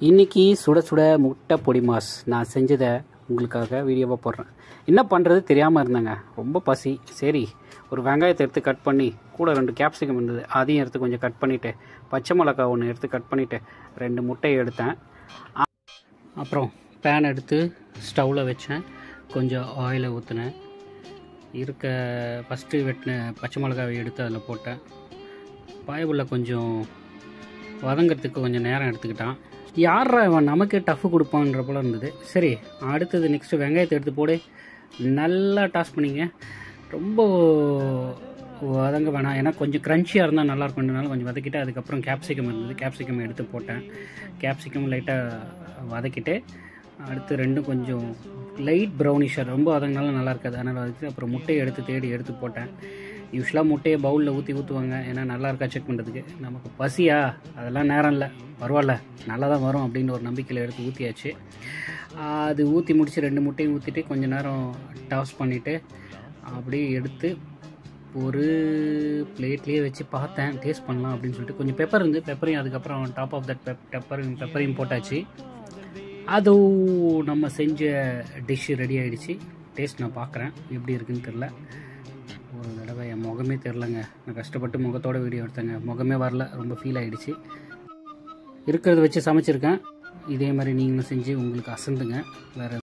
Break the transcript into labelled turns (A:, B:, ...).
A: இன்றைக்கி சுட சுட முட்டை பொடி மாஸ் நான் செஞ்சதை உங்களுக்காக வீடியோவாக போடுறேன். என்ன பண்ணுறது தெரியாமல் இருந்தேங்க. ரொம்ப பசி. சரி, ஒரு வெங்காயத்தை எடுத்து கட் பண்ணி, கூட 2 கேப்சிகம் இருந்தது, அதையும் எடுத்து கொஞ்சம் கட் பண்ணிவிட்டு, பச்சை மிளகா 1 எடுத்து கட் பண்ணிவிட்டு 2 முட்டையை எடுத்தேன். அப்புறம் பேன் எடுத்து ஸ்டவ்வில் வச்சேன். கொஞ்சம் ஆயிலை ஊற்றினேன். ஃபஸ்ட்டு வெட்டின பச்சை மிளகாவை எடுத்து அதில் போட்டேன். பாயபுள்ள கொஞ்சம் வதங்கிறதுக்கு கொஞ்சம் நேரம் எடுத்துக்கிட்டான். யாரா இவன் நமக்கே டஃப்பு கொடுப்பான்ற போல இருந்தது. சரி, அடுத்தது நெக்ஸ்ட்டு வெங்காயத்தை எடுத்து போடு, நல்லா டாஸ் பண்ணிங்க. ரொம்ப வதங்க வேணாம், ஏன்னா கொஞ்சம் க்ரன்ச்சியாக இருந்தால் நல்லாயிருக்குன்றனால கொஞ்சம் வதக்கிட்டு, அதுக்கப்புறம் கேப்சிகம் இருந்தது, கேப்சிகம் எடுத்து போட்டேன். கேப்சிகம் லைட்டாக வதக்கிட்டு, அடுத்து 2 கொஞ்சம் லைட் ப்ரௌனிஷாக, ரொம்ப வதங்கினாலும் நல்லா இருக்காது, அதனால் வதக்கிட்டு அப்புறம் முட்டையை எடுத்து போட்டேன். யூஸ்வலாக முட்டையை பவுலில் ஊற்றுவாங்க, ஏன்னா நல்லா இருக்கா செக் பண்ணுறதுக்கு. நமக்கு பசியா, அதெல்லாம் நேரம் இல்லை, பரவாயில்ல, நல்லா தான் வரும் அப்படின்னு ஒரு நம்பிக்கையில் எடுத்து ஊற்றியாச்சு. அது ஊற்றி முடித்து 2 முட்டையும் ஊற்றிட்டு கொஞ்சம் நேரம் டாஸ் பண்ணிவிட்டு அப்படியே எடுத்து ஒரு பிளேட்லேயே வச்சு பார்த்தேன், டேஸ்ட் பண்ணலாம் அப்படின்னு சொல்லிட்டு. கொஞ்சம் பெப்பர் இருந்து, பெப்பரையும் அதுக்கப்புறம் டாப் ஆஃப் தட் பெப்பரையும் போட்டாச்சு. அதுவும் நம்ம செஞ்ச டிஷ்ஷு ரெடி ஆகிடுச்சு. டேஸ்ட் நான் பார்க்குறேன் எப்படி இருக்குதுன்னு தெரில. ஒரு தடவை என் முகமே தெரிலங்க. நான் கஷ்டப்பட்டு முகத்தோட வீடியோ எடுத்தேங்க, முகமே வரல, ரொம்ப ஃபீல் ஆகிடுச்சு. இருக்கிறத வச்சு சமைச்சிருக்கேன். இதே மாதிரி நீங்களும் செஞ்சு உங்களுக்கு அசந்துங்க. வேறு